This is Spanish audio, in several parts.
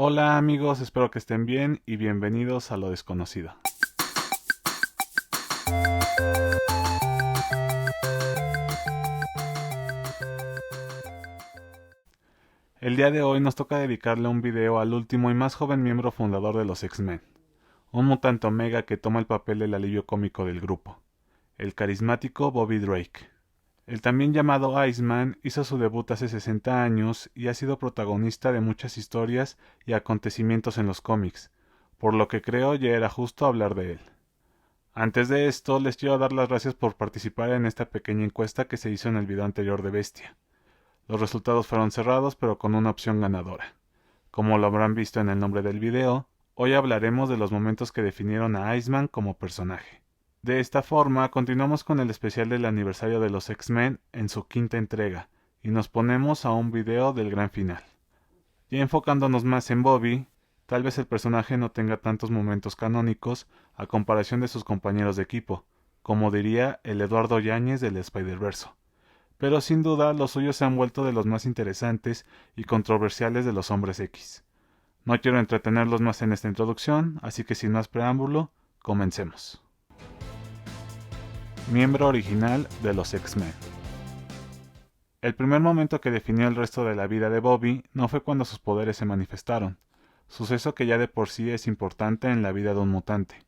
Hola amigos, espero que estén bien y bienvenidos a lo desconocido. El día de hoy nos toca dedicarle un video al último y más joven miembro fundador de los X-Men, un mutante omega que toma el papel del alivio cómico del grupo, el carismático Bobby Drake. El también llamado Iceman hizo su debut hace 60 años y ha sido protagonista de muchas historias y acontecimientos en los cómics, por lo que creo ya era justo hablar de él. Antes de esto, les quiero dar las gracias por participar en esta pequeña encuesta que se hizo en el video anterior de Bestia. Los resultados fueron cerrados, pero con una opción ganadora. Como lo habrán visto en el nombre del video, hoy hablaremos de los momentos que definieron a Iceman como personaje. De esta forma, continuamos con el especial del aniversario de los X-Men en su quinta entrega, y nos ponemos a un video del gran final. Ya enfocándonos más en Bobby, tal vez el personaje no tenga tantos momentos canónicos a comparación de sus compañeros de equipo, como diría el Eduardo Yáñez del Spider-Verso. Pero sin duda los suyos se han vuelto de los más interesantes y controversiales de los Hombres X. No quiero entretenerlos más en esta introducción, así que sin más preámbulo, comencemos. Miembro original de los X-Men. El primer momento que definió el resto de la vida de Bobby no fue cuando sus poderes se manifestaron, suceso que ya de por sí es importante en la vida de un mutante.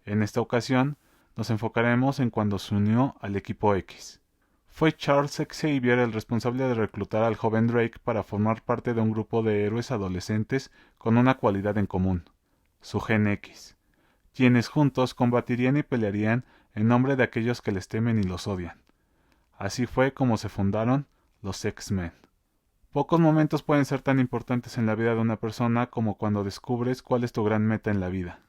En esta ocasión, nos enfocaremos en cuando se unió al equipo X. Fue Charles Xavier el responsable de reclutar al joven Drake para formar parte de un grupo de héroes adolescentes con una cualidad en común, su gen X, quienes juntos combatirían y pelearían en nombre de aquellos que les temen y los odian. Así fue como se fundaron los X-Men. Pocos momentos pueden ser tan importantes en la vida de una persona como cuando descubres cuál es tu gran meta en la vida.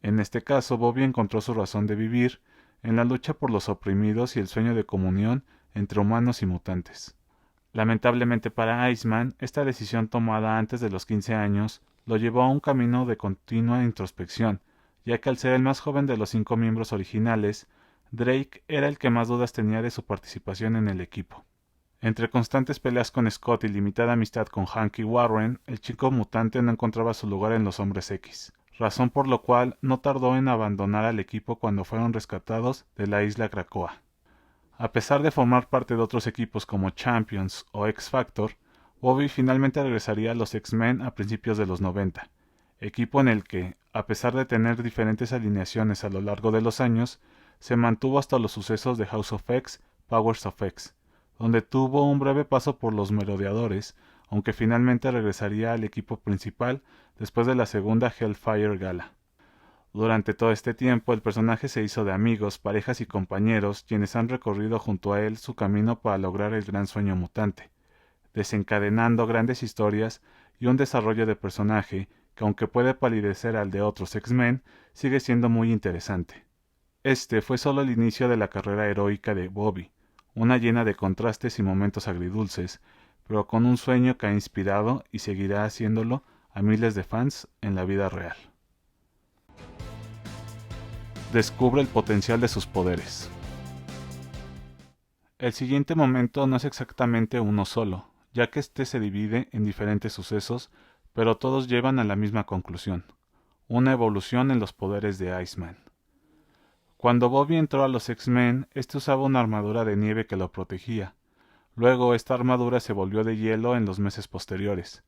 En este caso, Bobby encontró su razón de vivir en la lucha por los oprimidos y el sueño de comunión entre humanos y mutantes. Lamentablemente para Iceman, esta decisión tomada antes de los 15 años lo llevó a un camino de continua introspección, ya que al ser el más joven de los 5 miembros originales, Drake era el que más dudas tenía de su participación en el equipo. Entre constantes peleas con Scott y limitada amistad con Hank y Warren, el chico mutante no encontraba su lugar en los Hombres X, razón por lo cual no tardó en abandonar al equipo cuando fueron rescatados de la isla Krakoa. A pesar de formar parte de otros equipos como Champions o X-Factor, Bobby finalmente regresaría a los X-Men a principios de los 90, equipo en el que, a pesar de tener diferentes alineaciones a lo largo de los años, se mantuvo hasta los sucesos de House of X, Powers of X, donde tuvo un breve paso por los Merodeadores, aunque finalmente regresaría al equipo principal después de la segunda Hellfire Gala. Durante todo este tiempo el personaje se hizo de amigos, parejas y compañeros quienes han recorrido junto a él su camino para lograr el gran sueño mutante, desencadenando grandes historias y un desarrollo de personaje que aunque puede palidecer al de otros X-Men, sigue siendo muy interesante. Este fue solo el inicio de la carrera heroica de Bobby, una llena de contrastes y momentos agridulces, pero con un sueño que ha inspirado y seguirá haciéndolo a miles de fans en la vida real. Descubre el potencial de sus poderes. El siguiente momento no es exactamente uno solo, ya que este se divide en diferentes sucesos, pero todos llevan a la misma conclusión, una evolución en los poderes de Iceman. Cuando Bobby entró a los X-Men, este usaba una armadura de nieve que lo protegía. Luego esta armadura se volvió de hielo en los meses posteriores,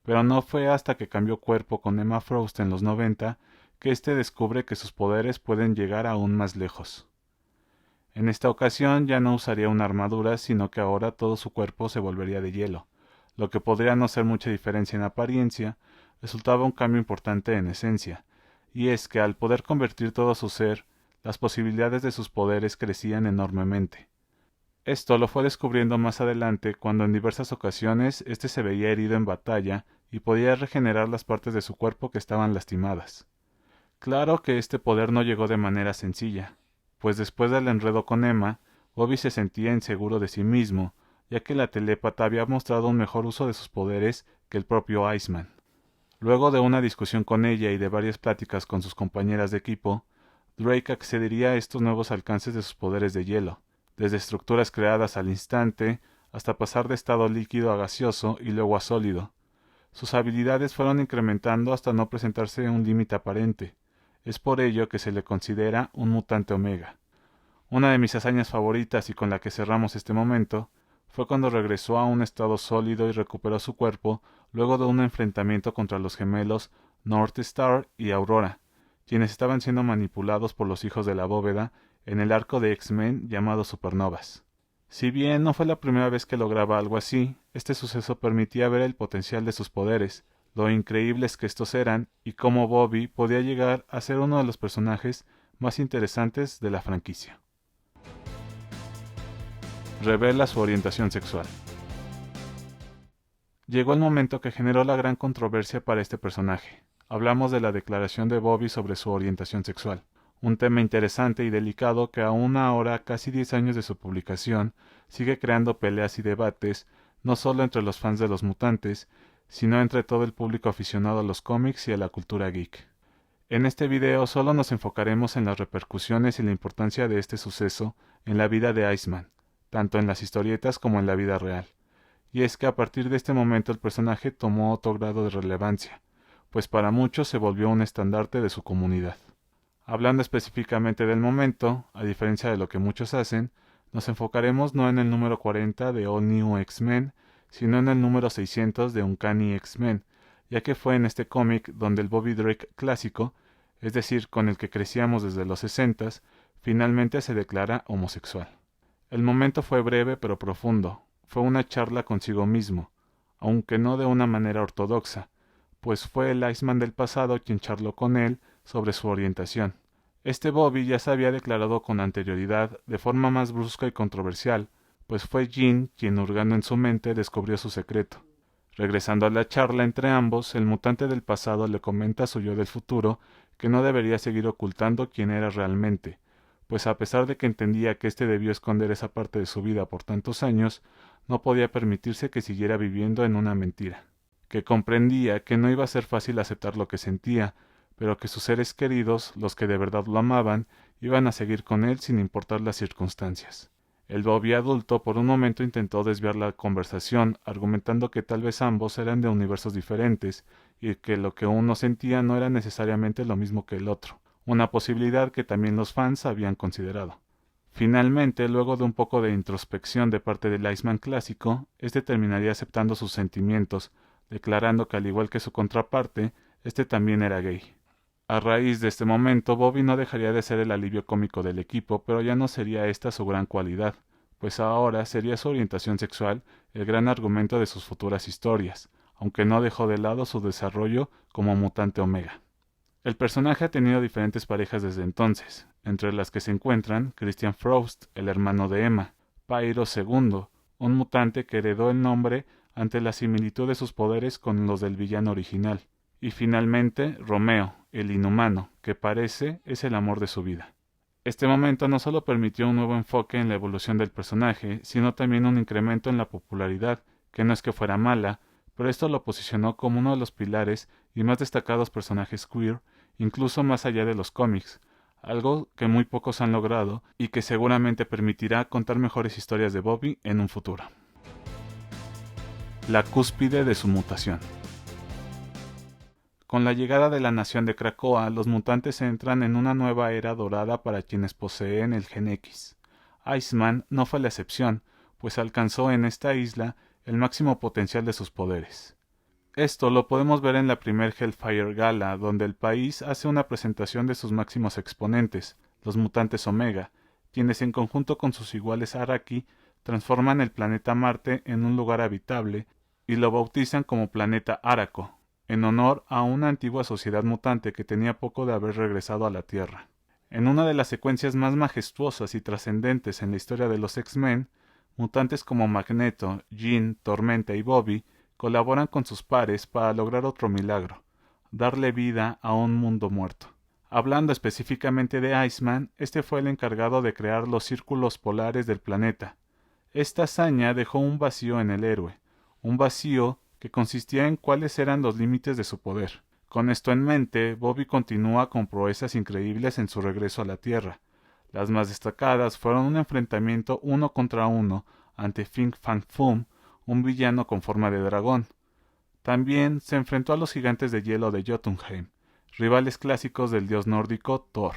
pero no fue hasta que cambió cuerpo con Emma Frost en los 90 que éste descubre que sus poderes pueden llegar aún más lejos. En esta ocasión ya no usaría una armadura, sino que ahora todo su cuerpo se volvería de hielo, lo que podría no ser mucha diferencia en apariencia, resultaba un cambio importante en esencia, y es que al poder convertir todo su ser, las posibilidades de sus poderes crecían enormemente. Esto lo fue descubriendo más adelante cuando en diversas ocasiones éste se veía herido en batalla y podía regenerar las partes de su cuerpo que estaban lastimadas. Claro que este poder no llegó de manera sencilla, pues después del enredo con Emma, Bobby se sentía inseguro de sí mismo, ya que la telépata había mostrado un mejor uso de sus poderes que el propio Iceman. Luego de una discusión con ella y de varias pláticas con sus compañeras de equipo, Drake accedería a estos nuevos alcances de sus poderes de hielo, desde estructuras creadas al instante hasta pasar de estado líquido a gaseoso y luego a sólido, Sus habilidades fueron incrementando hasta no presentarse un límite aparente. Es por ello que se le considera un mutante Omega. Una de mis hazañas favoritas y con la que cerramos este momento fue cuando regresó a un estado sólido y recuperó su cuerpo luego de un enfrentamiento contra los gemelos North Star y Aurora, quienes estaban siendo manipulados por los hijos de la bóveda en el arco de X-Men llamado Supernovas. Si bien no fue la primera vez que lograba algo así, este suceso permitía ver el potencial de sus poderes, lo increíbles que estos eran y cómo Bobby podía llegar a ser uno de los personajes más interesantes de la franquicia. Revela su orientación sexual. Llegó el momento que generó la gran controversia para este personaje. Hablamos de la declaración de Bobby sobre su orientación sexual, un tema interesante y delicado que aún ahora, casi 10 años de su publicación, sigue creando peleas y debates, no solo entre los fans de los mutantes, sino entre todo el público aficionado a los cómics y a la cultura geek. En este video solo nos enfocaremos en las repercusiones y la importancia de este suceso en la vida de Iceman, tanto en las historietas como en la vida real. Y es que a partir de este momento el personaje tomó otro grado de relevancia, pues para muchos se volvió un estandarte de su comunidad. Hablando específicamente del momento, a diferencia de lo que muchos hacen, nos enfocaremos no en el número 40 de All New X-Men, sino en el número 600 de Uncanny X-Men, ya que fue en este cómic donde el Bobby Drake clásico, es decir, con el que crecíamos desde los 60s, finalmente se declara homosexual. El momento fue breve pero profundo, fue una charla consigo mismo, aunque no de una manera ortodoxa, pues fue el Iceman del pasado quien charló con él sobre su orientación. Este Bobby ya se había declarado con anterioridad de forma más brusca y controversial, pues fue Jean quien hurgando en su mente descubrió su secreto. Regresando a la charla entre ambos, el mutante del pasado le comenta a su yo del futuro que no debería seguir ocultando quién era realmente, pues a pesar de que entendía que éste debió esconder esa parte de su vida por tantos años, no podía permitirse que siguiera viviendo en una mentira, que comprendía que no iba a ser fácil aceptar lo que sentía, pero que sus seres queridos, los que de verdad lo amaban, iban a seguir con él sin importar las circunstancias. El Bobby adulto por un momento intentó desviar la conversación, argumentando que tal vez ambos eran de universos diferentes y que lo que uno sentía no era necesariamente lo mismo que el otro, una posibilidad que también los fans habían considerado. Finalmente, luego de un poco de introspección de parte del Iceman clásico, este terminaría aceptando sus sentimientos, declarando que al igual que su contraparte, este también era gay. A raíz de este momento, Bobby no dejaría de ser el alivio cómico del equipo, pero ya no sería esta su gran cualidad, pues ahora sería su orientación sexual el gran argumento de sus futuras historias, aunque no dejó de lado su desarrollo como mutante Omega. El personaje ha tenido diferentes parejas desde entonces, entre las que se encuentran Christian Frost, el hermano de Emma, Pyro II, un mutante que heredó el nombre ante la similitud de sus poderes con los del villano original, y finalmente Romeo, el inhumano, que parece es el amor de su vida. Este momento no solo permitió un nuevo enfoque en la evolución del personaje, sino también un incremento en la popularidad, que no es que fuera mala, pero esto lo posicionó como uno de los pilares y más destacados personajes queer, incluso más allá de los cómics, algo que muy pocos han logrado y que seguramente permitirá contar mejores historias de Bobby en un futuro. La cúspide de su mutación. Con la llegada de la nación de Krakoa, los mutantes entran en una nueva era dorada para quienes poseen el Gen X. Iceman no fue la excepción, pues alcanzó en esta isla el máximo potencial de sus poderes. Esto lo podemos ver en la primer Hellfire Gala, donde el país hace una presentación de sus máximos exponentes, los mutantes Omega, quienes en conjunto con sus iguales Araki, transforman el planeta Marte en un lugar habitable y lo bautizan como Planeta Araco, en honor a una antigua sociedad mutante que tenía poco de haber regresado a la Tierra. En una de las secuencias más majestuosas y trascendentes en la historia de los X-Men, mutantes como Magneto, Jean, Tormenta y Bobby colaboran con sus pares para lograr otro milagro, darle vida a un mundo muerto. Hablando específicamente de Iceman, este fue el encargado de crear los círculos polares del planeta. Esta hazaña dejó un vacío en el héroe, un vacío que consistía en cuáles eran los límites de su poder. Con esto en mente, Bobby continúa con proezas increíbles en su regreso a la Tierra. Las más destacadas fueron un enfrentamiento 1 contra 1 ante Fin Fang Foom, un villano con forma de dragón. También se enfrentó a los gigantes de hielo de Jotunheim, rivales clásicos del dios nórdico Thor.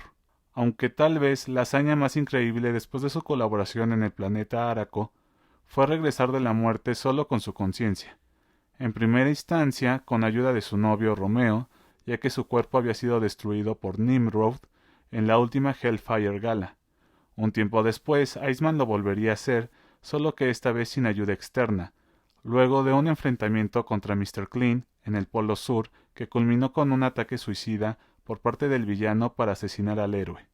Aunque tal vez la hazaña más increíble después de su colaboración en el planeta Araco fue regresar de la muerte solo con su conciencia. En primera instancia, con ayuda de su novio Romeo, ya que su cuerpo había sido destruido por Nimrod en la última Hellfire Gala. Un tiempo después, Iceman lo volvería a hacer, solo que esta vez sin ayuda externa, luego de un enfrentamiento contra Mr. Clean en el Polo Sur que culminó con un ataque suicida por parte del villano para asesinar al héroe.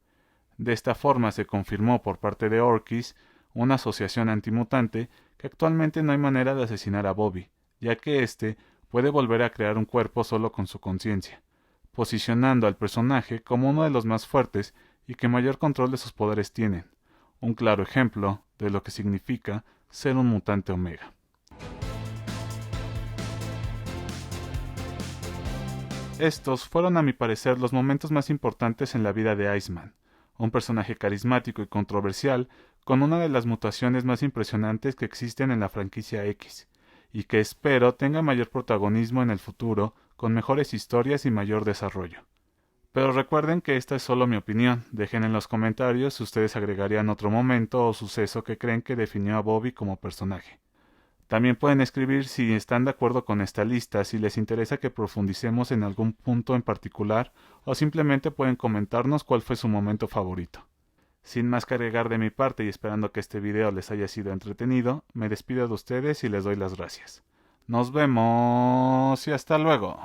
De esta forma se confirmó por parte de Orkis, una asociación antimutante, que actualmente no hay manera de asesinar a Bobby, ya que éste puede volver a crear un cuerpo solo con su conciencia, posicionando al personaje como uno de los más fuertes y que mayor control de sus poderes tienen, un claro ejemplo de lo que significa ser un mutante Omega. Estos fueron a mi parecer los momentos más importantes en la vida de Iceman, un personaje carismático y controversial con una de las mutaciones más impresionantes que existen en la franquicia X, y que espero tenga mayor protagonismo en el futuro, con mejores historias y mayor desarrollo. Pero recuerden que esta es solo mi opinión, dejen en los comentarios si ustedes agregarían otro momento o suceso que creen que definió a Bobby como personaje. También pueden escribir si están de acuerdo con esta lista, si les interesa que profundicemos en algún punto en particular, o simplemente pueden comentarnos cuál fue su momento favorito. Sin más que agregar de mi parte y esperando que este video les haya sido entretenido, me despido de ustedes y les doy las gracias. Nos vemos y hasta luego.